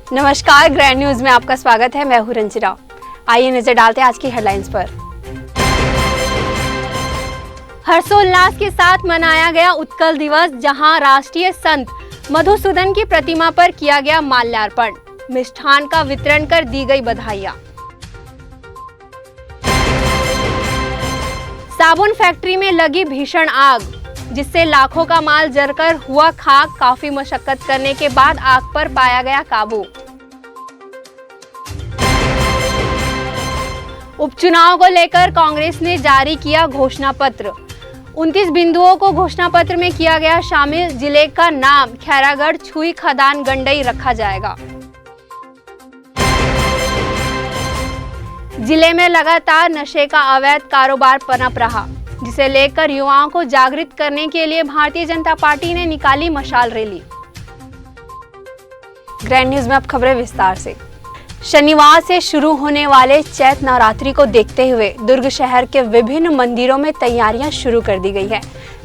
नमस्कार, grand news में आपका स्वागत है। मैं हूं रंजिता। आइए नजर डालते हैं आज की हेडलाइंस पर। हर्षोल्लास के साथ मनाया गया उत्कल दिवस, जहां राष्ट्रीय संत मधुसूदन की प्रतिमा पर किया गया माल्यार्पण। मिष्ठान का वितरण कर दी गई बधाइयां। साबुन फैक्ट्री में लगी भीषण आग, जिससे लाखों का माल जलकर हुआ खाक। काफी मशक्कत करने के बाद आग पर पाया गया काबू। उपचुनाव को लेकर कांग्रेस ने जारी किया घोषणा पत्र। 29 बिंदुओं को घोषणा पत्र में किया गया शामिल। जिले का नाम खैरागढ़ छुई खदान गंडई रखा जाएगा। जिले में लगातार नशे का अवैध कारोबार पनप रहा, जिसे लेकर युवाओं को जागृत करने के लिए भारतीय जनता पार्टी ने निकाली मशाल रैली। ग्रैंड न्यूज में अब खबरें विस्तार से। शनिवार से शुरू होने वाले चैत नवरात्रि को देखते हुए दुर्ग शहर के विभिन्न मंदिरों में तैयारियां शुरू कर दी गई है,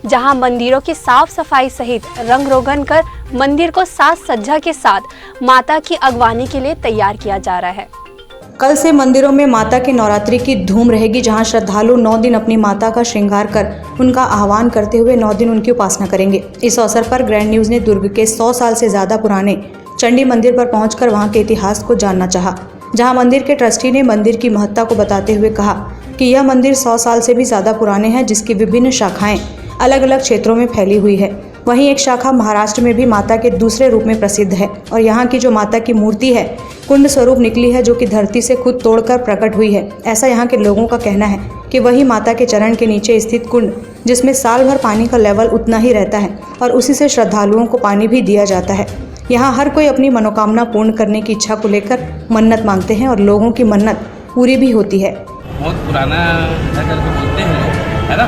जहां मंदिरों की साफ सफाई सहित रंग रोगन कर मंदिर को साज सज्जा के साथ माता की अगवानी के लिए तैयार किया जा रहा है। कल से मंदिरों में माता की नवरात्रि की धूम रहेगी, जहां श्रद्धालु 9 दिन अपनी माता का श्रृंगार कर उनका आह्वान करते हुए 9 दिन उनकी उपासना करेंगे। इस अवसर पर ग्रैंड न्यूज ने दुर्ग के 100 साल से ज्यादा पुराने चंडी मंदिर पर पहुंचकर वहां के इतिहास को जानना चाहा, जहां मंदिर के ट्रस्टी ने मंदिर की महत्ता को बताते हुए कहा कि यह मंदिर 100 साल से भी ज्यादा पुराने हैं, जिसकी विभिन्न शाखाएं अलग अलग क्षेत्रों में फैली हुई है। वहीं एक शाखा महाराष्ट्र में भी माता के दूसरे रूप में प्रसिद्ध है और यहाँ की जो माता की मूर्ति है कुंड स्वरूप निकली है, जो कि धरती से खुद तोड़कर प्रकट हुई है। ऐसा यहाँ के लोगों का कहना है कि वही माता के चरण के नीचे स्थित कुंड, जिसमें साल भर पानी का लेवल उतना ही रहता है और उसी से श्रद्धालुओं को पानी भी दिया जाता है। यहाँ हर कोई अपनी मनोकामना पूर्ण करने की इच्छा को लेकर मन्नत मांगते हैं और लोगों की मन्नत पूरी भी होती है। बहुत पुराना है करके बोलते हैं लोग, है ना।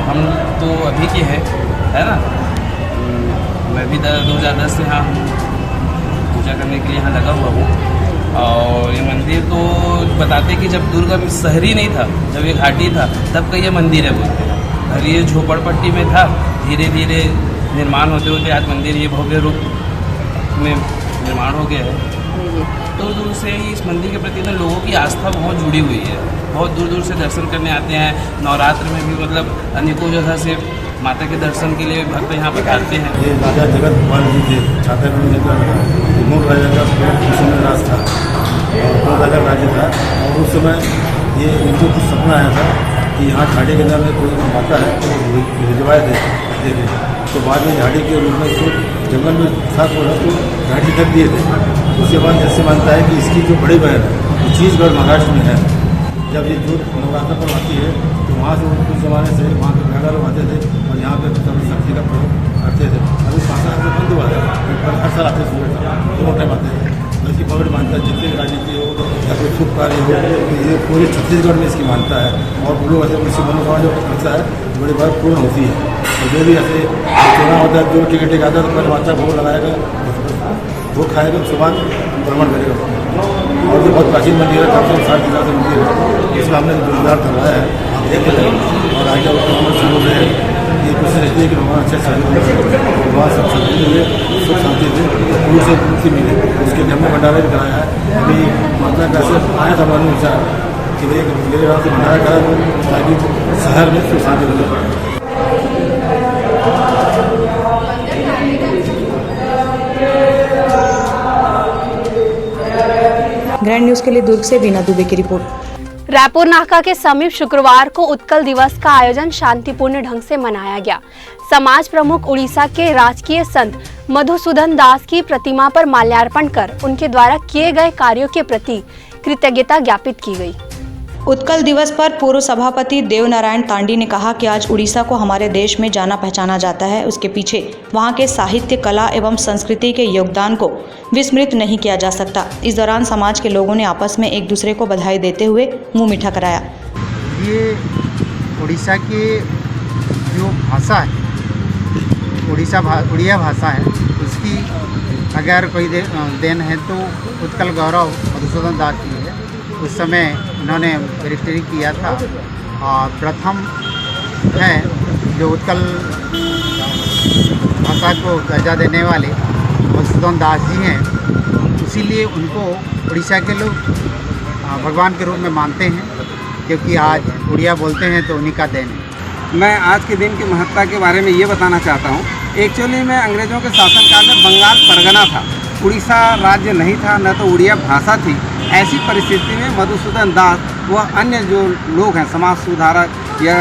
हम तो अभी के हैं, है ना। मैं भी 2010 से यहाँ पूजा करने के लिए यहाँ लगा हुआ हूँ। और ये मंदिर तो बताते कि जब दुर्ग अभी शहरी नहीं था, जब ये घाटी था, तब का ये मंदिर है बोलते हैं। और ये झोपड़पट्टी में था, धीरे धीरे निर्माण होते होते आज मंदिर ये भव्य रूप में निर्माण हो गया है। दूर दूर से ही इस मंदिर के प्रति लोगों की आस्था बहुत जुड़ी हुई है। बहुत दूर दूर से दर्शन करने आते हैं। नवरात्र में भी मतलब अनेकों जगह से माता के दर्शन के लिए भक्त यहाँ पर आते हैं। ये राजा जगत पाल जी थे, छात्रागढ़ का मूल राजा का राज था और 2 राजा राज्य था। और उस समय ये उनको कुछ सपना आया था कि यहाँ झाड़ी के अंदर में कोई माता है, तो भिजवाए थे देखे। तो बाद में झाड़ी के रूप में इसको जंगल में था तो झाड़ी ढक दिए थे। उसके बाद ऐसे मानता है कि इसकी जो बड़ी बहन है वो छत्तीसगढ़ महाराष्ट्र में है। जब ये जो नवरात्र पर आती है तो वहाँ से कुछ ज़माने से वहाँ के घाघा लोग आते थे और यहाँ पे शक्ति का प्रयोग करते थे। अभी 5 साल से बंद हुआ है, पर हर साल आते सुबह 2 टाइम आते हैं। तो इसकी पकड़ मानता है, जितने भी राजनीति हो या कोई शुभ कार्य हो, ये पूरे छत्तीसगढ़ में इसकी मानता है। और लोग ऐसे किसी मनोकामना जो करता है बड़ी बार पूर्ण होती है। और जो भी ऐसे चुनाव होता है, जो टिकट आता है तो पहले माता भोग लगाएगा, भोग खाएगा, उसके बाद भ्रमण करेगा। और ये बहुत प्राचीन मंदिर है, कम से कम 60 साल से मंदिर है। इसका हमने जोरदार करवाया है, आप देख रहे हैं। और आगे शुरू हो रहे हैं। ये कोशिश रहती है कि भगवान अच्छे से भगवान सब शांति हुए, सुख शांति से पूरी से मुक्ति मिले। उसके लिए हमने भंडारा भी कराया है। अभी माता का ऐसे आया था मालूम विचार कि भाई मेरे यहाँ से भंडारा करा ताकि शहर में सुख शांति हो जाए। ग्रैंड न्यूज के लिए दुर्ग से बीना दुबे की रिपोर्ट। रायपुर नाका के समीप शुक्रवार को उत्कल दिवस का आयोजन शांतिपूर्ण ढंग से मनाया गया। समाज प्रमुख उड़ीसा के राजकीय संत मधुसूदन दास की प्रतिमा पर माल्यार्पण कर उनके द्वारा किए गए कार्यों के प्रति कृतज्ञता ज्ञापित की गई। उत्कल दिवस पर पूर्व सभापति देवनारायण तांडी ने कहा कि आज उड़ीसा को हमारे देश में जाना पहचाना जाता है। उसके पीछे वहाँ के साहित्य, कला एवं संस्कृति के योगदान को विस्मृत नहीं किया जा सकता। इस दौरान समाज के लोगों ने आपस में एक दूसरे को बधाई देते हुए मुंह मीठा कराया। ये उड़ीसा की जो भाषा है, उड़िया भाषा है, उसकी अगर कोई देन है तो उत्कल गौरव मधुसूदन दास जी है। उस समय उन्होंने रजिस्ट्री किया था और प्रथम है जो उत्कल भाषा को दर्जा देने वाले मधुसूदन दास जी हैं। इसीलिए उनको उड़ीसा के लोग भगवान के रूप में मानते हैं, क्योंकि आज उड़िया बोलते हैं तो उन्हीं का देन है। मैं आज के दिन की महत्ता के बारे में ये बताना चाहता हूँ। एक्चुअली में अंग्रेज़ों के शासनकाल में बंगाल परगना था, उड़ीसा राज्य नहीं था, न तो उड़िया भाषा थी। ऐसी परिस्थिति में मधुसूदन दास व अन्य जो लोग हैं समाज सुधारक या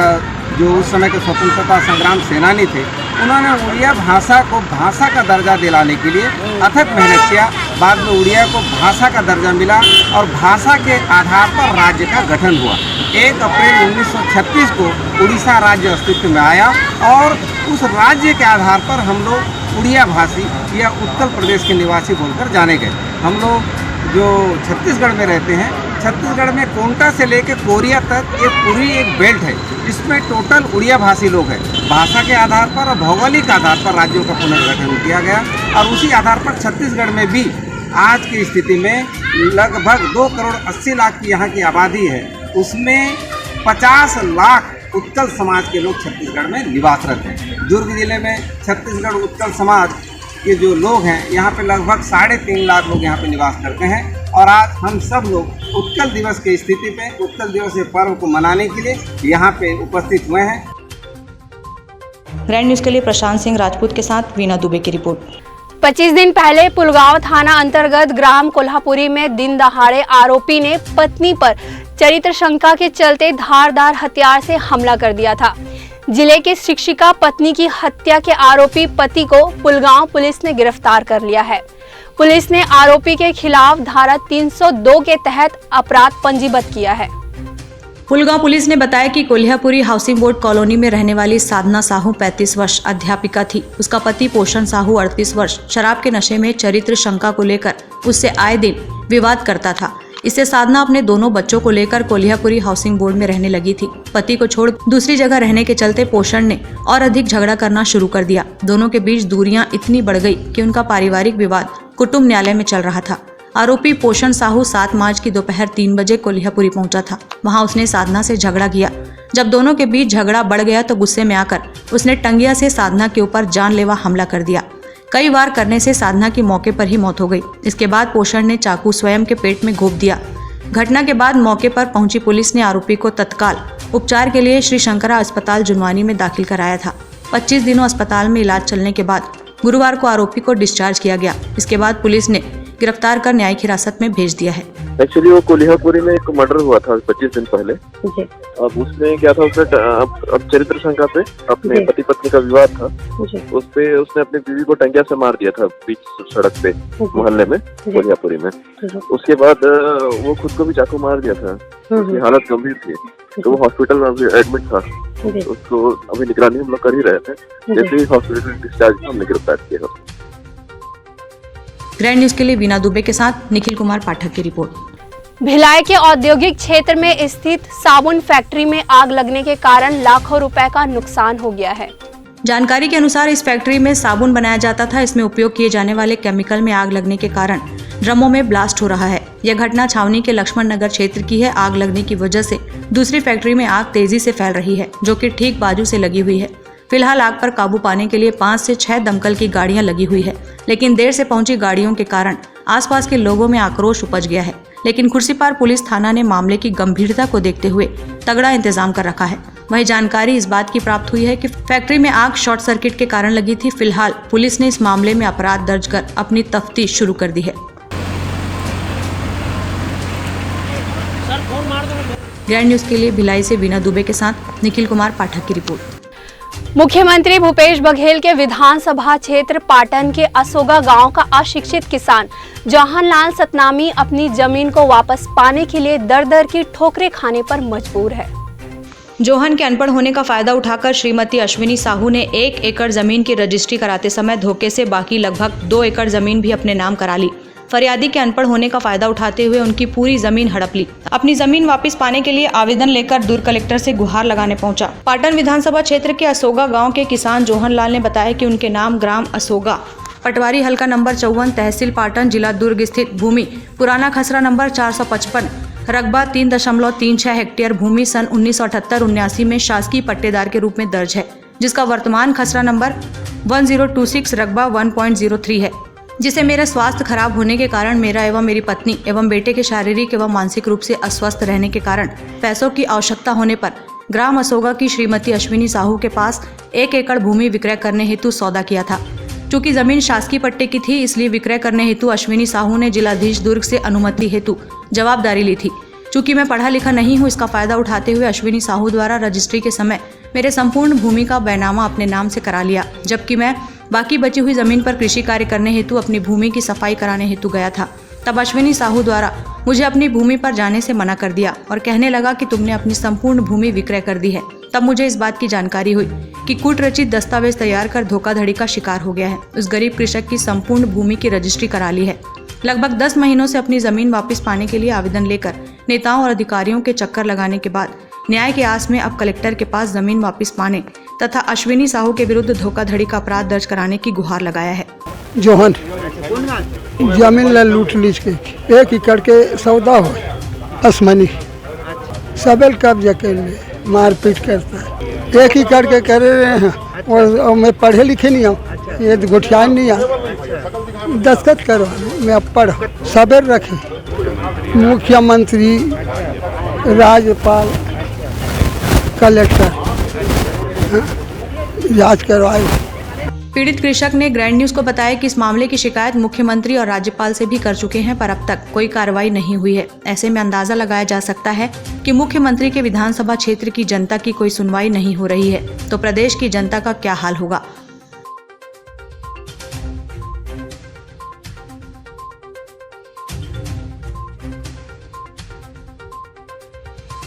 जो उस समय के स्वतंत्रता संग्राम सेनानी थे, उन्होंने उड़िया भाषा को भाषा का दर्जा दिलाने के लिए अथक मेहनत किया। बाद में उड़िया को भाषा का दर्जा मिला और भाषा के आधार पर राज्य का गठन हुआ। 1 अप्रैल 1936 को उड़ीसा राज्य अस्तित्व में आया और उस राज्य के आधार पर हम लोग उड़िया भाषी या उत्तर प्रदेश के निवासी बोलकर जाने गए। हम लोग जो छत्तीसगढ़ में रहते हैं, छत्तीसगढ़ में कोंटा से लेकर कोरिया तक ये पूरी एक बेल्ट है, इसमें टोटल उड़िया भाषी लोग हैं। भाषा के आधार पर और भौगोलिक आधार पर राज्यों का पुनर्गठन किया गया और उसी आधार पर छत्तीसगढ़ में भी आज की स्थिति में लगभग 2 करोड़ 80 लाख की यहाँ की आबादी है, उसमें 50 लाख उत्कल समाज के लोग छत्तीसगढ़ में निवासरत हैं। दुर्ग जिले में छत्तीसगढ़ उत्कल समाज के जो लोग हैं यहाँ पे लगभग 3.5 लाख लोग यहाँ पे निवास करते हैं और आज हम सब लोग उत्कल दिवस की स्थिति पे उत्कल दिवस के पर्व को मनाने के लिए यहाँ पे उपस्थित हुए हैं। ग्रैंड न्यूज़ के लिए प्रशांत सिंह राजपूत के साथ वीना दुबे की रिपोर्ट। 25 दिन पहले पुलगांव थाना अंतर्गत ग्राम कोल्हापुरी में दिन दहाड़े आरोपी ने पत्नी पर चरित्र शंका के चलते धारदार हथियार से हमला कर दिया था। जिले के शिक्षिका पत्नी की हत्या के आरोपी पति को पुलगांव पुलिस ने गिरफ्तार कर लिया है। पुलिस ने आरोपी के खिलाफ धारा 302 के तहत अपराध पंजीबद्ध किया है। पुलगांव पुलिस ने बताया कि कोल्हापुरी हाउसिंग बोर्ड कॉलोनी में रहने वाली साधना साहू 35 वर्ष अध्यापिका थी। उसका पति पोषण साहू 38 वर्ष शराब के नशे में चरित्र शंका को लेकर उससे आए दिन विवाद करता था। इससे साधना अपने दोनों बच्चों को लेकर कोल्हापुरी हाउसिंग बोर्ड में रहने लगी थी। पति को छोड़ दूसरी जगह रहने के चलते पोषण ने और अधिक झगड़ा करना शुरू कर दिया। दोनों के बीच दूरियां इतनी बढ़ गई कि उनका पारिवारिक विवाद कुटुंब न्यायालय में चल रहा था। आरोपी पोषण साहू 7 मार्च की दोपहर 3 बजे कोल्हापुरी पहुंचा था। वहां उसने साधना से झगड़ा किया। जब दोनों के बीच झगड़ा बढ़ गया तो गुस्से में आकर उसने टंगिया से साधना के ऊपर जानलेवा हमला कर दिया। कई बार करने से साधना की मौके पर ही मौत हो गई। इसके बाद पोषण ने चाकू स्वयं के पेट में घोंप दिया। घटना के बाद मौके पर पहुंची पुलिस ने आरोपी को तत्काल उपचार के लिए श्री शंकरा अस्पताल जुनवानी में दाखिल कराया था। 25 दिनों अस्पताल में इलाज चलने के बाद गुरुवार को आरोपी को डिस्चार्ज किया गया। इसके बाद पुलिस ने गिरफ्तार कर न्यायिक हिरासत में भेज दिया है। एक्चुअली वो कोल्हापुरी में एक मर्डर हुआ था 25 दिन पहले। अब उसमें क्या था, उसने अब चरित्र शंका पे अपने पति पत्नी का विवाद था, उस पे उसने अपनी बीवी को टंगिया से मार दिया था बीच सड़क पे मोहल्ले में कोल्हापुरी में। उसके बाद वो खुद को भी चाकू मार दिया था। उसकी हालत गंभीर थी तो वो हॉस्पिटल में अभी एडमिट था। उसको अभी निगरानी हम लोग कर ही रहे थे। जैसे ही हॉस्पिटल डिस्चार्ज हमने गिरफ्तार किया। ग्रैंड न्यूज़ के लिए वीना दुबे के साथ निखिल कुमार पाठक की रिपोर्ट। भिलाई के औद्योगिक क्षेत्र में स्थित साबुन फैक्ट्री में आग लगने के कारण लाखों रुपए का नुकसान हो गया है। जानकारी के अनुसार इस फैक्ट्री में साबुन बनाया जाता था। इसमें उपयोग किए जाने वाले केमिकल में आग लगने के कारण ड्रमों में ब्लास्ट हो रहा है। यह घटना छावनी के लक्ष्मण नगर क्षेत्र की है। आग लगने की वजह से दूसरी फैक्ट्री में आग तेजी से फैल रही है, जो कि ठीक बाजू से लगी हुई है। फिलहाल आग पर काबू पाने के लिए 5 से 6 दमकल की गाड़ियां लगी हुई है, लेकिन देर से पहुंची गाड़ियों के कारण आसपास के लोगों में आक्रोश उपज गया है। लेकिन खुर्सीपार पुलिस थाना ने मामले की गंभीरता को देखते हुए तगड़ा इंतजाम कर रखा है। वहीं जानकारी इस बात की प्राप्त हुई है कि फैक्ट्री में आग शॉर्ट सर्किट के कारण लगी थी। फिलहाल पुलिस ने इस मामले में अपराध दर्ज कर अपनी तफ्तीश शुरू कर दी है। ग्रैंड न्यूज़ के लिए भिलाई से वीना दुबे के साथ निखिल कुमार पाठक की रिपोर्ट। मुख्यमंत्री भूपेश बघेल के विधानसभा क्षेत्र पाटन के असोगा गांव का अशिक्षित किसान जौहनलाल सतनामी अपनी जमीन को वापस पाने के लिए दर दर की ठोकरें खाने पर मजबूर है। जोहन के अनपढ़ होने का फायदा उठाकर श्रीमती अश्विनी साहू ने 1 एकड़ जमीन की रजिस्ट्री कराते समय धोखे से बाकी लगभग 2 एकड़ जमीन भी अपने नाम करा ली। फरियादी के अनपढ़ होने का फायदा उठाते हुए उनकी पूरी जमीन हड़प ली। अपनी जमीन वापस पाने के लिए आवेदन लेकर दुर्ग कलेक्टर से गुहार लगाने पहुंचा। पाटन विधानसभा क्षेत्र के असोगा गांव के किसान जोहनलाल ने बताया कि उनके नाम ग्राम असोगा, पटवारी हल्का नंबर 54, तहसील पाटन, जिला दुर्ग स्थित भूमि पुराना खसरा नंबर 455, रकबा 3.36 हेक्टेयर भूमि सन 1978-79 में शासकीय पट्टेदार के रूप में दर्ज है, जिसका वर्तमान खसरा नंबर 1026 रकबा 1.03 है। जिसे मेरा स्वास्थ्य खराब होने के कारण मेरा एवं मेरी पत्नी एवं बेटे के शारीरिक एवं मानसिक रूप से अस्वस्थ रहने के कारण पैसों की आवश्यकता होने पर ग्राम असोगा की श्रीमती अश्विनी साहू के पास 1 एकड़ भूमि विक्रय करने हेतु सौदा किया था। चूँकि जमीन शासकीय पट्टे की थी, इसलिए विक्रय करने हेतु अश्विनी साहू ने जिलाधीश दुर्ग से अनुमति हेतु जवाबदारी ली थी। चूँकि मैं पढ़ा लिखा नहीं हूँ, इसका फायदा उठाते हुए अश्विनी साहू द्वारा रजिस्ट्री के समय मेरे संपूर्ण भूमि का बैनामा अपने नाम से करा लिया, जबकि मैं बाकी बची हुई जमीन पर कृषि कार्य करने हेतु अपनी भूमि की सफाई कराने हेतु गया था। तब अश्विनी साहू द्वारा मुझे अपनी भूमि पर जाने से मना कर दिया और कहने लगा कि तुमने अपनी संपूर्ण भूमि विक्रय कर दी है। तब मुझे इस बात की जानकारी हुई कि कूट रचित दस्तावेज तैयार कर धोखाधड़ी का शिकार हो गया है। उस गरीब कृषक की संपूर्ण भूमि की रजिस्ट्री करा ली है। लगभग 10 महीनों से अपनी जमीन वापस पाने के लिए आवेदन लेकर नेताओं और अधिकारियों के चक्कर लगाने के बाद न्याय के आस में अब कलेक्टर के पास जमीन वापस पाने तथा अश्विनी साहू के विरुद्ध धोखाधड़ी का अपराध दर्ज कराने की गुहार लगाया है। जोहन जमीन ला लूट लीज के 1 एकड़ के सौदा हो आसमानी सबल कब्जा कर ले, मारपीट करता है। 1 एकड़ के कर रहे हैं और मैं पढ़े लिखे नहीं हूँ, ये गुठियान नहीं है, दस्तखत करो मैं अब पढ़ सबल रखे। मुख्यमंत्री, राज्यपाल, कलेक्टर जांच करवाए। पीड़ित कृषक ने ग्रैंड न्यूज को बताया कि इस मामले की शिकायत मुख्यमंत्री और राज्यपाल से भी कर चुके हैं, पर अब तक कोई कार्रवाई नहीं हुई है। ऐसे में अंदाजा लगाया जा सकता है कि मुख्यमंत्री के विधानसभा क्षेत्र की जनता की कोई सुनवाई नहीं हो रही है, तो प्रदेश की जनता का क्या हाल होगा।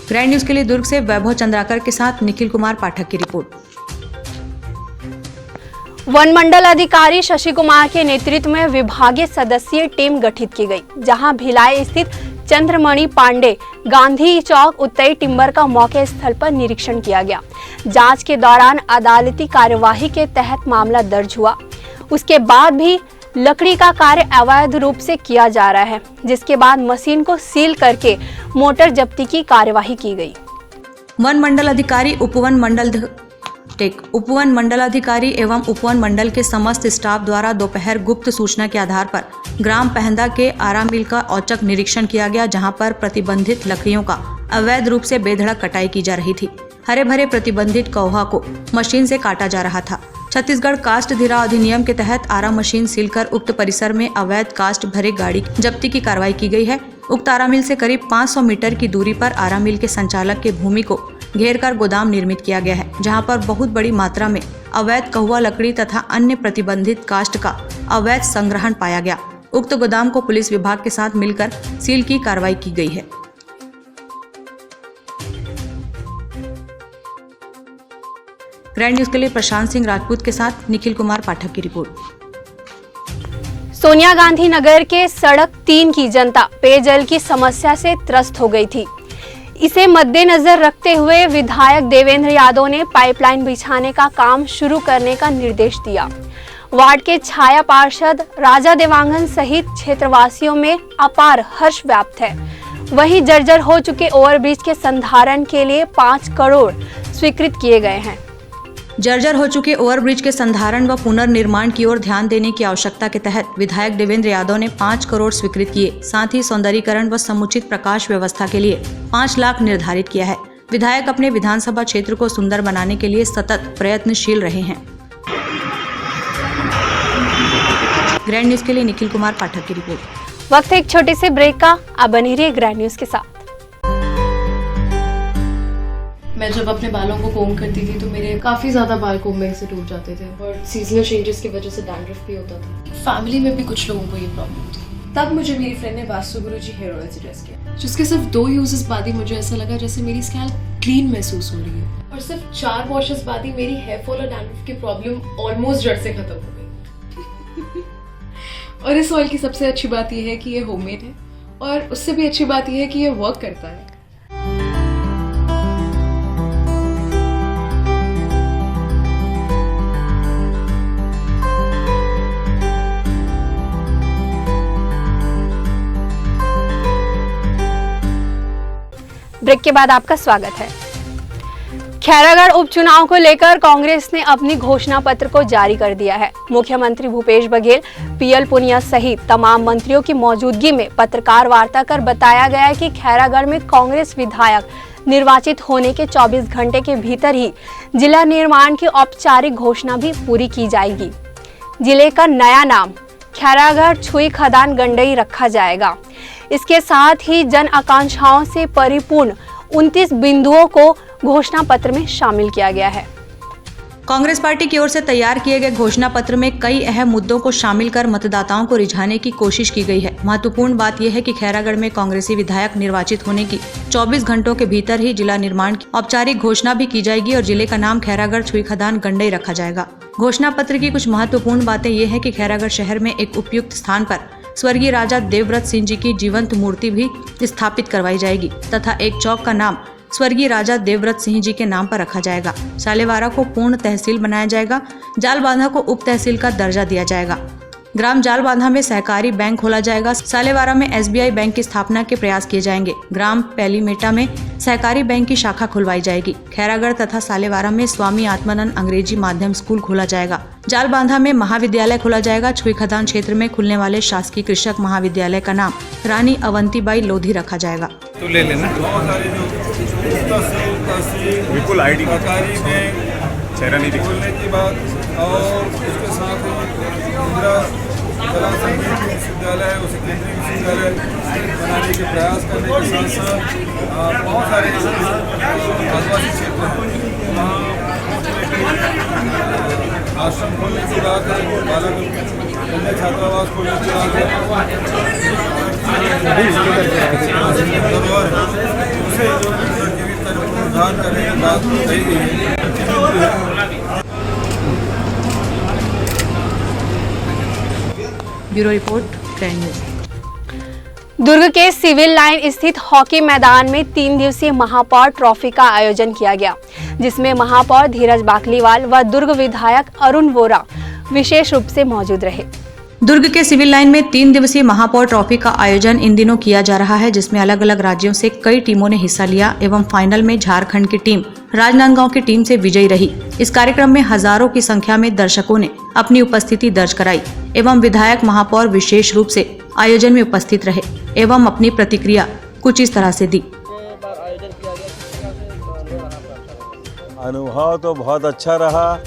ग्रैंड न्यूज के लिए दुर्ग से वैभव चंद्राकर के साथ निखिल कुमार पाठक की रिपोर्ट। वन मंडल अधिकारी शशि कुमार के नेतृत्व में विभागीय सदस्यीय टीम गठित की गई, जहां भिलाई स्थित चंद्रमणि पांडे गांधी चौक उत्तरी टिम्बर का मौके स्थल पर निरीक्षण किया गया। जांच के दौरान अदालती कार्यवाही के तहत मामला दर्ज हुआ। उसके बाद भी लकड़ी का कार्य अवैध रूप से किया जा रहा है, जिसके बाद मशीन को सील करके मोटर जब्ती की कार्यवाही की गई। वन मंडल अधिकारी, उपवन मंडलाधिकारी एवं उपवन मंडल के समस्त स्टाफ द्वारा दोपहर गुप्त सूचना के आधार पर ग्राम पहंदा के आराम मिल का औचक निरीक्षण किया गया, जहां पर प्रतिबंधित लकड़ियों का अवैध रूप से बेधड़क कटाई की जा रही थी। हरे भरे प्रतिबंधित कौहा को मशीन से काटा जा रहा था। छत्तीसगढ़ कास्ट धीरा अधिनियम के तहत आरा मशीन सील कर उक्त परिसर में अवैध कास्ट भरे गाड़ी जब्ती की कार्रवाई की गई है। उक्त आरा मिल से करीब 500 मीटर की दूरी पर आरा मिल के संचालक के भूमि को घेर कर गोदाम निर्मित किया गया है, जहां पर बहुत बड़ी मात्रा में अवैध कहुआ लकड़ी तथा अन्य प्रतिबंधित कास्ट का अवैध संग्रहण पाया गया। उक्त गोदाम को पुलिस विभाग के साथ मिलकर सील की कार्रवाई की गई है। ग्रैंड न्यूज के लिए प्रशांत सिंह राजपूत के साथ निखिल कुमार पाठक की रिपोर्ट। सोनिया गांधी नगर के सड़क 3 की जनता पेयजल की समस्या से त्रस्त हो गई थी। इसे मद्देनजर रखते हुए विधायक देवेंद्र यादव ने पाइपलाइन बिछाने का काम शुरू करने का निर्देश दिया। वार्ड के छाया पार्षद राजा देवांगन सहित क्षेत्रवासियों में अपार हर्ष व्याप्त है। वहीं जर्जर हो चुके ओवरब्रिज के संधारण के लिए 5 करोड़ स्वीकृत किए गए हैं। जर्जर हो चुके ओवरब्रिज के संधारण व पुनर्निर्माण की ओर ध्यान देने की आवश्यकता के तहत विधायक देवेंद्र यादव ने 5 करोड़ स्वीकृत किए। साथ ही सौंदर्यीकरण व समुचित प्रकाश व्यवस्था के लिए 5 लाख निर्धारित किया है। विधायक अपने विधानसभा क्षेत्र को सुंदर बनाने के लिए सतत प्रयत्नशील रहे हैं। ग्रैंड न्यूज के लिए निखिल कुमार पाठक की रिपोर्ट। वक्त है एक छोटे से ब्रेक का, अब बनी रहिए ग्रैंड न्यूज के साथ। मैं जब अपने बालों को कोम करती थी तो मेरे काफ़ी ज़्यादा बाल कोम्बिंग से टूट जाते थे और सीजनल चेंजेस की वजह से डैंड्रफ भी होता था। फैमिली में भी कुछ लोगों को ये प्रॉब्लम थी। तब मुझे मेरी फ्रेंड ने वास्तु गुरुजी हेयर ऑयल सजेस्ट किया, जिसके सिर्फ 2 यूजेस बाद ही मुझे ऐसा लगा जैसे मेरी स्कैल्प क्लीन महसूस हो रही है और सिर्फ 4 वॉशेस बाद ही मेरी हेयर फॉल और डैंड्रफ की प्रॉब्लम ऑलमोस्ट जड़ से खत्म हो गई। और इस ऑयल की सबसे अच्छी बात यह है कि ये होममेड है और उससे भी अच्छी बात यह है कि ये वर्क करता है। ब्रेक के बाद आपका स्वागत है। खैरागढ़ उपचुनाव को लेकर कांग्रेस ने अपनी घोषणा पत्र को जारी कर दिया है। मुख्यमंत्री भूपेश बघेल, पीएल पुनिया सहित तमाम मंत्रियों की मौजूदगी में पत्रकार वार्ता कर बताया गया कि खैरागढ़ में कांग्रेस विधायक निर्वाचित होने के 24 घंटे के भीतर ही जिला निर्माण की औपचारिक घोषणा भी पूरी की जाएगी। जिले का नया नाम खैरागढ़ छुई खदान गंडई रखा जाएगा। इसके साथ ही जन आकांक्षाओं से परिपूर्ण 29 बिंदुओं को घोषणा पत्र में शामिल किया गया है। कांग्रेस पार्टी की ओर से तैयार किए गए घोषणा पत्र में कई अहम मुद्दों को शामिल कर मतदाताओं को रिझाने की कोशिश की गई है। महत्वपूर्ण बात यह है कि खैरागढ़ में कांग्रेसी विधायक निर्वाचित होने की 24 घंटों के भीतर ही जिला निर्माण की औपचारिक घोषणा भी की जाएगी और जिले का नाम खैरागढ़ छुई खदान गंडई रखा जाएगा। घोषणा पत्र की कुछ महत्वपूर्ण बातें ये है कि खैरागढ़ शहर में एक उपयुक्त स्थान पर स्वर्गीय राजा देवव्रत सिंह जी की जीवंत मूर्ति भी स्थापित करवाई जाएगी तथा एक चौक का नाम स्वर्गीय राजा देवव्रत सिंह जी के नाम पर रखा जाएगा। सालेवारा को पूर्ण तहसील बनाया जाएगा। जाल बांधा को उप तहसील का दर्जा दिया जाएगा। ग्राम जाल बांधा में सहकारी बैंक खोला जाएगा। सालेवारा में SBI बैंक की स्थापना के प्रयास किए जाएंगे। ग्राम पैलीमेटा में सहकारी बैंक की शाखा खुलवाई जाएगी। खैरागढ़ तथा सालेवारा में स्वामी आत्मानंद अंग्रेजी माध्यम स्कूल खोला जाएगा। जाल बांधा में महाविद्यालय खोला जाएगा। छुई खदान क्षेत्र में खुलने वाले शासकीय कृषक महाविद्यालय का नाम रानी अवंतीबाई लोधी रखा जाएगा। तो ले लेना बिल्कुल आईडी सरकारी बैंक चेहरा नहीं दिखा खोलने की बात और उसके साथ ही इंदिरा कला संगीत विश्वविद्यालय उसे केंद्रीय विश्वविद्यालय बनाने के प्रयास करने के साथ साथ बहुत सारे आदिवासी क्षेत्र हैं वहाँ आश्रम खोलने की बात है, बालक कन्या छात्रावास खोलने की बात है, उसे जीवित कर पुनरुद्धार करने की बात कही गई है। Bureau report grand news. Durg के सिविल लाइन स्थित हॉकी मैदान में 3 दिवसीय महापौर ट्रॉफी का आयोजन किया गया, जिसमें महापौर धीरज बाकलीवाल व दुर्ग विधायक अरुण वोरा विशेष रूप से मौजूद रहे। दुर्ग के सिविल लाइन में 3 दिवसीय महापौर ट्रॉफी का आयोजन इन दिनों किया जा रहा है, जिसमें अलग अलग राज्यों से कई टीमों ने हिस्सा लिया एवं फाइनल में झारखंड की टीम राजनांदगांव की टीम से विजयी रही। इस कार्यक्रम में हजारों की संख्या में दर्शकों ने अपनी उपस्थिति दर्ज कराई एवं विधायक महापौर विशेष रूप से आयोजन में उपस्थित रहे एवं अपनी प्रतिक्रिया कुछ इस तरह से दी। अनुभव तो बहुत अच्छा रहा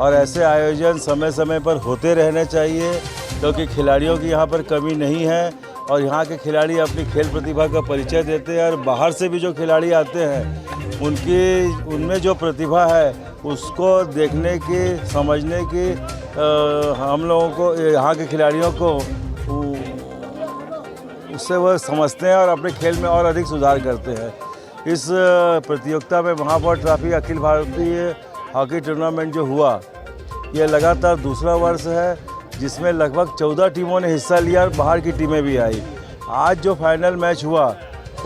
और ऐसे आयोजन समय समय पर होते रहने चाहिए, क्योंकि खिलाड़ियों की यहाँ पर कमी नहीं है और यहाँ के खिलाड़ी अपनी खेल प्रतिभा का परिचय देते हैं और बाहर से भी जो खिलाड़ी आते हैं उनमें जो प्रतिभा है उसको देखने की, समझने की हम लोगों को, यहाँ के खिलाड़ियों को उससे वह समझते हैं और अपने खेल में और अधिक सुधार करते हैं। इस प्रतियोगिता में महापौर trophy Akhil Bharatiya hockey tournament जो हुआ, ये लगातार दूसरा वर्ष है, जिसमें लगभग 14 टीमों ने हिस्सा लिया और बाहर की टीमें भी आई। आज जो फाइनल मैच हुआ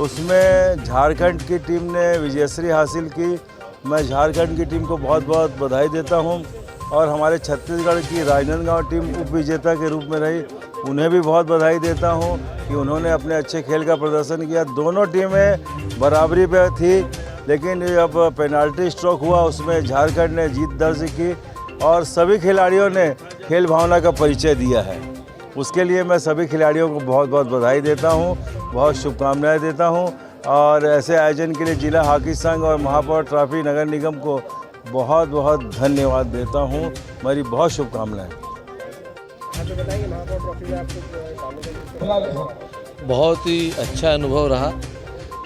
उसमें झारखंड की टीम ने विजयश्री हासिल की। मैं झारखंड की टीम को बहुत बहुत बधाई देता हूं और हमारे छत्तीसगढ़ की राजनांदगांव टीम उप विजेता के रूप में रही, उन्हें भी बहुत बधाई देता हूं कि उन्होंने अपने अच्छे खेल का प्रदर्शन किया। दोनों टीमें बराबरी पे थी, लेकिन अब पेनाल्टी स्ट्रोक हुआ, उसमें झारखंड ने जीत दर्ज की और सभी खिलाड़ियों ने खेल भावना का परिचय दिया है। उसके लिए मैं सभी खिलाड़ियों को बहुत बहुत बधाई देता हूं, बहुत शुभकामनाएं देता हूं और ऐसे आयोजन के लिए जिला हॉकी संघ और महापौर ट्रॉफी नगर निगम को बहुत बहुत धन्यवाद देता हूं। मेरी बहुत शुभकामनाएं। बहुत ही अच्छा अनुभव रहा।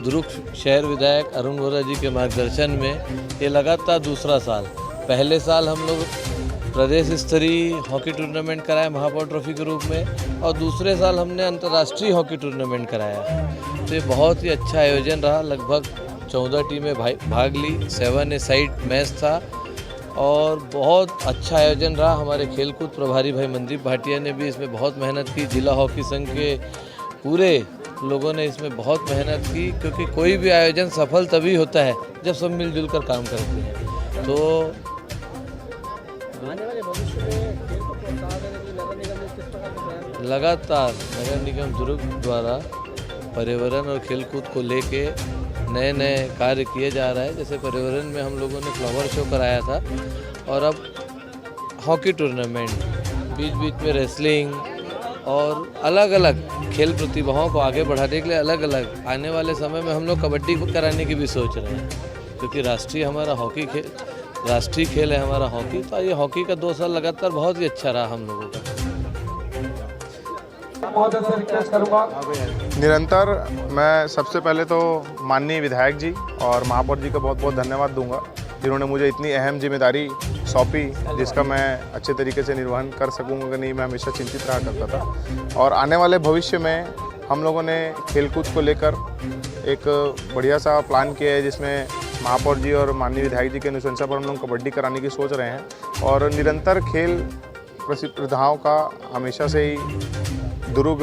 दुर्ग शहर विधायक अरुण वोरा जी के मार्गदर्शन में ये लगातार दूसरा साल, पहले साल हम लोग प्रदेश स्तरीय हॉकी टूर्नामेंट कराया महापौर ट्रॉफी के रूप में और दूसरे साल हमने अंतर्राष्ट्रीय हॉकी टूर्नामेंट कराया। तो ये बहुत ही अच्छा आयोजन रहा। लगभग 14 टीमें भाग ली, 7 ए साइड मैच था और बहुत अच्छा आयोजन रहा। हमारे खेलकूद प्रभारी भाई मनदीप भाटिया ने भी इसमें बहुत मेहनत की। जिला हॉकी संघ के पूरे लोगों ने इसमें बहुत मेहनत की, क्योंकि कोई भी आयोजन सफल तभी होता है जब सब मिलजुल कर काम करते हैं। तो लगातार नगर निगम दुर्ग द्वारा पर्यावरण और खेलकूद को लेके नए नए कार्य किए जा रहे हैं। जैसे पर्यावरण में हम लोगों ने फ्लावर शो कराया था और अब हॉकी टूर्नामेंट, बीच बीच में रेसलिंग और अलग अलग खेल प्रतिभाओं को आगे बढ़ाने के लिए अलग अलग आने वाले समय में हम लोग कबड्डी कराने की भी सोच रहे हैं, क्योंकि राष्ट्रीय खेल है हमारा हॉकी। तो ये हॉकी का 2 साल लगातार बहुत ही अच्छा रहा हम लोगों का। निरंतर मैं सबसे पहले तो माननीय विधायक जी और महापौर जी का बहुत बहुत धन्यवाद दूंगा, जिन्होंने मुझे इतनी अहम जिम्मेदारी सौंपी, जिसका मैं अच्छे तरीके से निर्वहन कर सकूंगा कि नहीं, मैं हमेशा चिंतित रहा करता था। और आने वाले भविष्य में हम लोगों ने खेलकूद को लेकर एक बढ़िया सा प्लान किया है, जिसमें महापौर जी और माननीय विधायक जी के अनुशंसा पर हम लोग कबड्डी कराने की सोच रहे हैं। और निरंतर खेल प्रतिभाओं का हमेशा से ही दुर्ग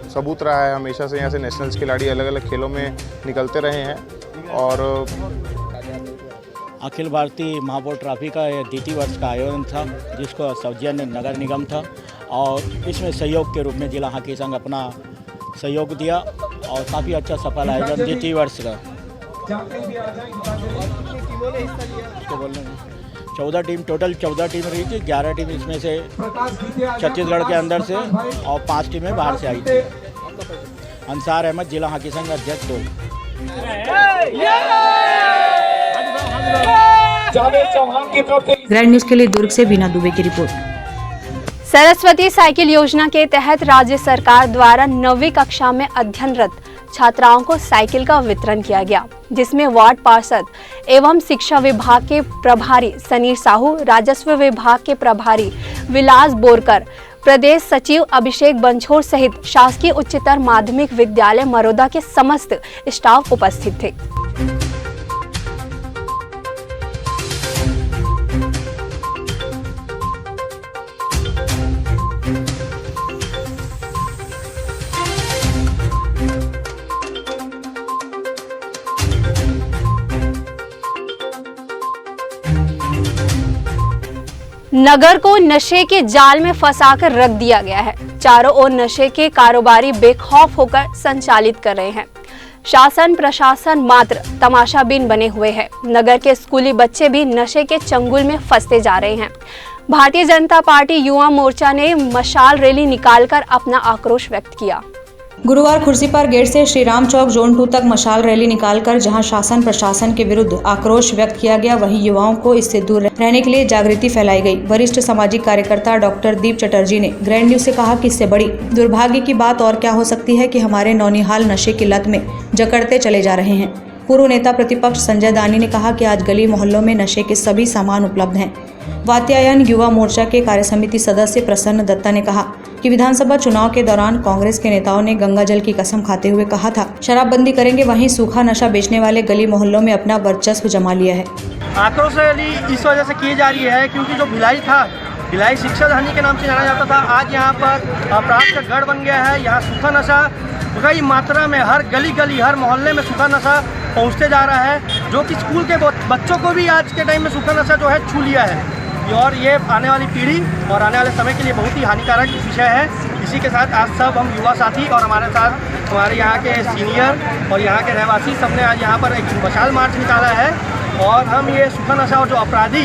सबूत रहा है, हमेशा से यहाँ से नेशनल्स खिलाड़ी अलग अलग खेलों में निकलते रहे हैं। और अखिल भारतीय महापौर ट्रॉफी का यह द्वितीय वर्ष का आयोजन था, जिसको सौजन्य नगर निगम था और इसमें सहयोग के रूप में जिला हॉकी संघ अपना सहयोग दिया और काफ़ी अच्छा सफल आयोजन द्वितीय वर्ष का। 14 टीम टोटल 14 टीम रही थी, 11 टीम इसमें से छत्तीसगढ़ के अंदर से और 5 टीमें बाहर से आई थी। अंसार अहमद, जिला हॉकी संघ अध्यक्ष। ग्रैंड न्यूज के लिए दुर्ग से बीना दुबे की रिपोर्ट। सरस्वती साइकिल योजना के तहत राज्य सरकार द्वारा 9वीं कक्षा में अध्ययनरत छात्राओं को साइकिल का वितरण किया गया, जिसमें वार्ड पार्षद एवं शिक्षा विभाग के प्रभारी सनीर साहू, राजस्व विभाग के प्रभारी विलास बोरकर, प्रदेश सचिव अभिषेक बंछोर सहित शासकीय उच्चतर माध्यमिक विद्यालय मरोदा के समस्त स्टाफ उपस्थित थे। नगर को नशे के जाल में फंसाकर रख दिया गया है। चारों ओर नशे के कारोबारी बेखौफ होकर संचालित कर रहे हैं। शासन प्रशासन मात्र तमाशाबीन बने हुए हैं। नगर के स्कूली बच्चे भी नशे के चंगुल में फंसते जा रहे हैं। भारतीय जनता पार्टी युवा मोर्चा ने मशाल रैली निकालकर अपना आक्रोश व्यक्त किया। गुरुवार खुर्सीपार गेट से श्री राम चौक जोन 2 तक मशाल रैली निकालकर जहां शासन प्रशासन के विरुद्ध आक्रोश व्यक्त किया गया, वहीं युवाओं को इससे दूर रहने के लिए जागृति फैलाई गई। वरिष्ठ सामाजिक कार्यकर्ता डॉक्टर दीप चटर्जी ने ग्रैंड न्यूज से कहा कि इससे बड़ी दुर्भाग्य की बात और क्या हो सकती है कि हमारे नौनिहाल नशे की लत में जकड़ते चले जा रहे हैं। पूर्व नेता प्रतिपक्ष संजय दानी ने कहा कि आज गली मोहल्लों में नशे के सभी सामान उपलब्ध हैं। वात्यायन युवा मोर्चा के कार्यसमिति सदस्य प्रसन्न दत्ता ने कहा कि विधानसभा चुनाव के दौरान कांग्रेस के नेताओं ने गंगा जल की कसम खाते हुए कहा था शराबबंदी करेंगे, वहीं सूखा नशा बेचने वाले गली मोहल्लों में अपना वर्चस्व जमा लिया है। आक्रोश रैली इस वजह से की जा रही है क्योंकि जो भिलाई था, भिलाई शिक्षा धानी के नाम से जाना जाता था, आज यहाँ पर अपराध का गढ़ बन गया है। यहाँ सूखा नशा कई मात्रा में हर गली गली हर मोहल्ले में सूखा नशा पहुँचते जा रहा है, जो कि स्कूल के बच्चों को भी आज के टाइम में सूखा नशा जो है छू लिया है। और ये आने वाली पीढ़ी और आने वाले समय के लिए बहुत ही हानिकारक विषय है। इसी के साथ आज सब हम युवा साथी और हमारे साथ हमारे यहाँ के सीनियर और यहाँ के रहवासी सबने आज यहाँ पर एक मशाल मार्च निकाला है और हम ये सूखा नशा और जो अपराधी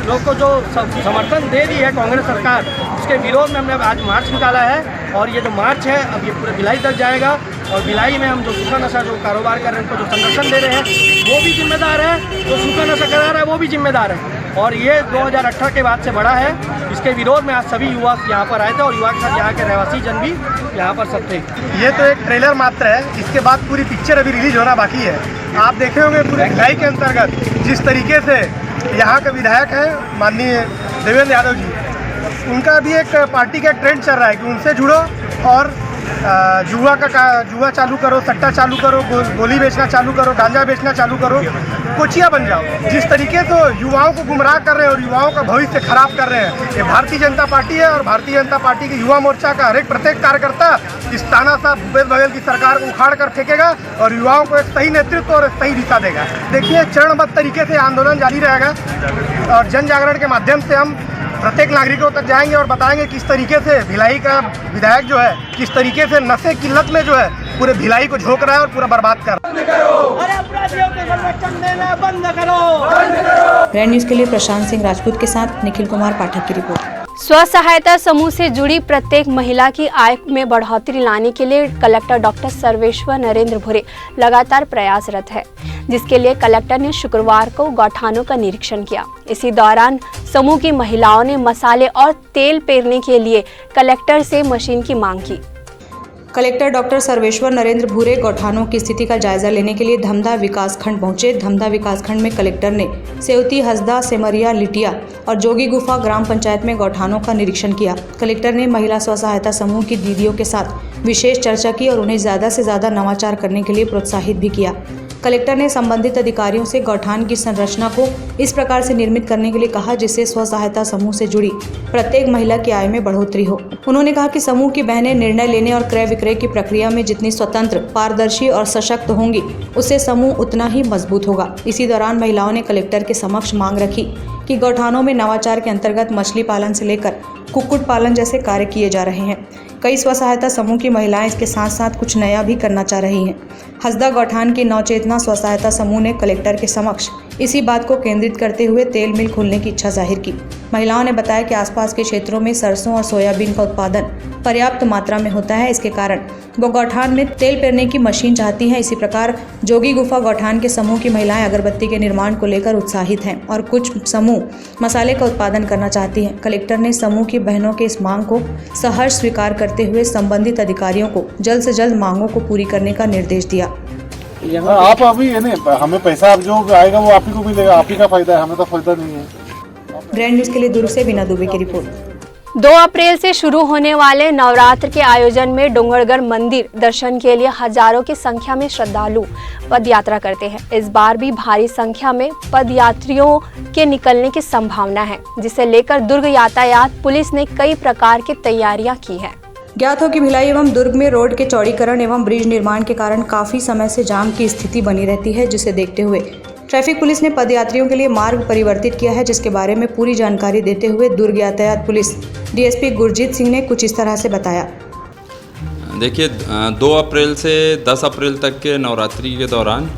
लोग को जो समर्थन दे दी है कांग्रेस सरकार, उसके विरोध में हमने आज मार्च निकाला है। और ये जो मार्च है अब ये पूरे भिलाई तक जाएगा और भिलाई में हम जो सूखा नशा जो कारोबार कर रहे हैं उनको जो संरक्षण दे रहे हैं वो भी जिम्मेदार है, जो सूखा नशा करा रहा है वो भी जिम्मेदार है। और ये 2018 के बाद से बढ़ा है। इसके विरोध में आज सभी युवा यहाँ पर आए थे और युवा के साथ यहाँ के रहवासी जन भी यहाँ पर सब थे। ये तो एक ट्रेलर मात्र है, इसके बाद पूरी पिक्चर अभी रिलीज होना बाकी है। आप देखे होंगे पूरे भिलाई के अंतर्गत जिस तरीके से यहाँ के विधायक हैं माननीय देवेंद्र यादव जी, उनका भी एक पार्टी का ट्रेंड चल रहा है कि उनसे जुड़ो और जुआ चालू करो, सट्टा चालू करो, गोली बेचना चालू करो, गांजा बेचना चालू करो, कोचिया बन जाओ। जिस तरीके से युवाओं को गुमराह कर रहे हैं और युवाओं का भविष्य खराब कर रहे हैं, ये भारतीय जनता पार्टी है और भारतीय जनता पार्टी की युवा मोर्चा का हर एक प्रत्येक कार्यकर्ता इस तानाशाह भूपेश बघेल की सरकार को उखाड़ कर फेंकेगा और युवाओं को एक सही नेतृत्व और सही दिशा देगा। देखिए, चरणबद्ध तरीके से आंदोलन जारी रहेगा और जन जागरण के माध्यम से हम प्रत्येक नागरिकों तक जाएंगे और बताएंगे किस तरीके से भिलाई का विधायक जो है किस तरीके से नशे की लत में जो है पूरे भिलाई को झोंक रहा है और पूरा बर्बाद कर रहा है। अरे अपराधियों को संरक्षण देना बंद करो। ग्रैंड न्यूज़ के लिए प्रशांत सिंह राजपूत के साथ निखिल कुमार पाठक की रिपोर्ट। स्व सहायता समूह से जुड़ी प्रत्येक महिला की आय में बढ़ोतरी लाने के लिए कलेक्टर डॉक्टर सर्वेश्वर नरेंद्र भूरे लगातार प्रयासरत है, जिसके लिए कलेक्टर ने शुक्रवार को गौठानों का निरीक्षण किया। इसी दौरान समूह की महिलाओं ने मसाले और तेल पेरने के लिए कलेक्टर से मशीन की मांग की। कलेक्टर डॉक्टर सर्वेश्वर नरेंद्र भूरे गौठानों की स्थिति का जायजा लेने के लिए धमधा विकासखंड पहुंचे। धमधा विकासखंड में कलेक्टर ने सेवती, हसदा, सेमरिया, लिटिया और जोगी गुफा ग्राम पंचायत में गौठानों का निरीक्षण किया। कलेक्टर ने महिला स्व सहायता समूह की दीदियों के साथ विशेष चर्चा की और उन्हें ज़्यादा से ज़्यादा नवाचार करने के लिए प्रोत्साहित भी किया। कलेक्टर ने संबंधित अधिकारियों से गौठान की संरचना को इस प्रकार से निर्मित करने के लिए कहा जिससे स्व सहायता समूह से जुड़ी प्रत्येक महिला की आय में बढ़ोतरी हो। उन्होंने कहा कि समूह की बहनें निर्णय लेने और क्रय विक्रय की प्रक्रिया में जितनी स्वतंत्र, पारदर्शी और सशक्त होंगी, उससे समूह उतना ही मजबूत होगा। इसी दौरान महिलाओं ने कलेक्टर के समक्ष मांग रखी कि गौठानों में नवाचार के अंतर्गत मछली पालन से लेकर कुक्कुट पालन जैसे कार्य किए जा रहे हैं। कई स्व सहायता समूह की महिलाएं इसके साथ साथ कुछ नया भी करना चाह रही हैं। हसदा गौठान की नवचेतना स्व सहायता समूह ने कलेक्टर के समक्ष इसी बात को केंद्रित करते हुए तेल मिल खोलने की इच्छा जाहिर की। महिलाओं ने बताया कि आसपास के क्षेत्रों में सरसों और सोयाबीन का उत्पादन पर्याप्त मात्रा में होता है, इसके कारण वो गौठान में तेल पेरने की मशीन चाहती हैं। इसी प्रकार जोगी गुफा गौठान के समूह की महिलाएं अगरबत्ती के निर्माण को लेकर उत्साहित हैं और कुछ समूह मसाले का उत्पादन करना चाहती हैं। कलेक्टर ने समूह की बहनों के इस मांग को सहर्ष स्वीकार करते हुए संबंधित अधिकारियों को जल्द से जल्द मांगों को पूरी करने का निर्देश दिया। आप अभी है ना, हमें पैसा जो आएगा वो आप ही को मिलेगा, आप ही का फायदा है, हमें तो फायदा नहीं है। ग्रैंड न्यूज़ के लिए दुर्ग से बिना दुबे की रिपोर्ट। 2 अप्रैल से शुरू होने वाले नवरात्र के आयोजन में डोंगरगढ़ मंदिर दर्शन के लिए हजारों की संख्या में श्रद्धालु पद यात्रा करते हैं। इस बार भी भारी संख्या में पद यात्रियों के निकलने की संभावना है, जिसे लेकर दुर्ग यातायात पुलिस ने कई प्रकार की तैयारियां की है। ज्ञात हो कि भिलाई एवं दुर्ग में रोड के चौड़ीकरण एवं ब्रिज निर्माण के कारण काफी समय से जाम की स्थिति बनी रहती है, जिसे देखते हुए ट्रैफिक पुलिस ने पदयात्रियों के लिए मार्ग परिवर्तित किया है, जिसके बारे में पूरी जानकारी देते हुए दुर्ग यातायात पुलिस डीएसपी गुरजीत सिंह ने कुछ इस तरह से बताया। देखिए, 2 अप्रैल से 10 अप्रैल तक के नवरात्रि के दौरान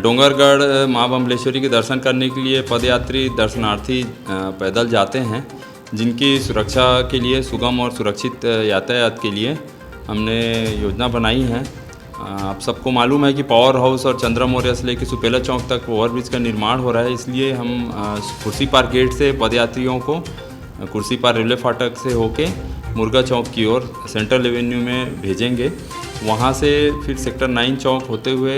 डोंगरगढ़ माँ बम्बलेश्वरी के दर्शन करने के लिए पदयात्री दर्शनार्थी पैदल जाते हैं, जिनकी सुरक्षा के लिए, सुगम और सुरक्षित यातायात के लिए हमने योजना बनाई है। आप सबको मालूम है कि पावर हाउस और चंद्रा मौर्य से लेकर सुपेला चौक तक ओवरब्रिज का निर्माण हो रहा है, इसलिए हम कुर्सी पार गेट से पदयात्रियों को कुर्सी पार रेलवे फाटक से होके मुर्गा चौक की ओर सेंट्रल एवेन्यू में भेजेंगे। वहाँ से फिर सेक्टर 9 चौक होते हुए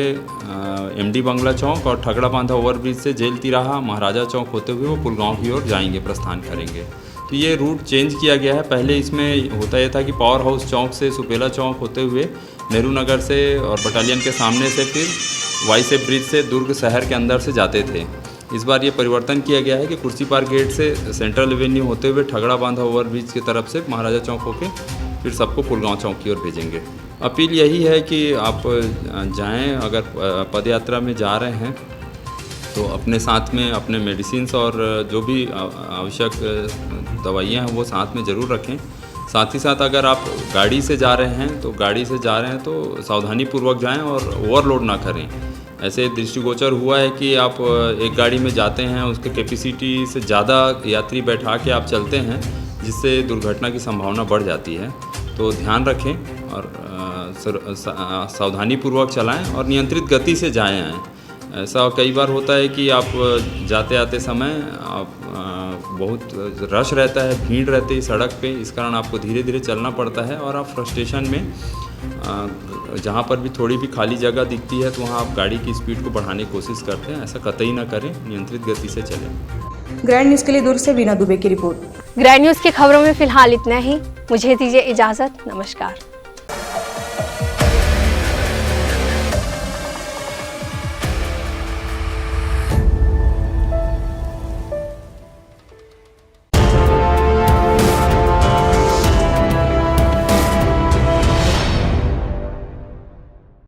एमडी बंगला चौक और ठगड़ा बांधा ओवरब्रिज से जेल तिराहा महाराजा चौक होते हुए वो पुलगांव की ओर जाएंगे, प्रस्थान करेंगे। तो ये रूट चेंज किया गया है। पहले इसमें होता यह था कि पावर हाउस चौक से सुपेला चौक होते हुए नेहरू नगर से और बटालियन के सामने से फिर वाईसे ब्रिज से दुर्ग शहर के अंदर से जाते थे। इस बार ये परिवर्तन किया गया है कि कुर्सी पार गेट से सेंट्रल एवेन्यू होते हुए ठगड़ा बांधा ओवरब्रिज की तरफ से महाराजा चौक होके फिर सबको पुलगांव चौक की ओर भेजेंगे। अपील यही है कि आप जाएं, अगर पदयात्रा में जा रहे हैं तो अपने साथ में अपने मेडिसिन्स और जो भी आवश्यक दवाइयाँ हैं वो साथ में ज़रूर रखें। साथ ही साथ अगर आप गाड़ी से जा रहे हैं तो सावधानीपूर्वक जाएं और ओवरलोड ना करें। ऐसे दृष्टिगोचर हुआ है कि आप एक गाड़ी में जाते हैं, उसके कैपेसिटी से ज़्यादा यात्री बैठा के आप चलते हैं, जिससे दुर्घटना की संभावना बढ़ जाती है। तो ध्यान रखें और सावधानीपूर्वक चलाएं और नियंत्रित गति से जाएं आएँ। ऐसा कई बार होता है कि आप जाते आते समय आप बहुत रश रहता है, भीड़ रहती है सड़क पे, इस कारण आपको धीरे धीरे चलना पड़ता है और आप फ्रस्ट्रेशन में जहाँ पर भी थोड़ी भी खाली जगह दिखती है तो वहाँ आप गाड़ी की स्पीड को बढ़ाने की कोशिश करते हैं। ऐसा कतई ना करें, नियंत्रित गति से चलें। ग्रैंड न्यूज़ के लिए दुर्ग से बीना दुबे की रिपोर्ट। ग्रैंड न्यूज़ की खबरों में फिलहाल इतना ही। मुझे दीजिए इजाज़त। नमस्कार।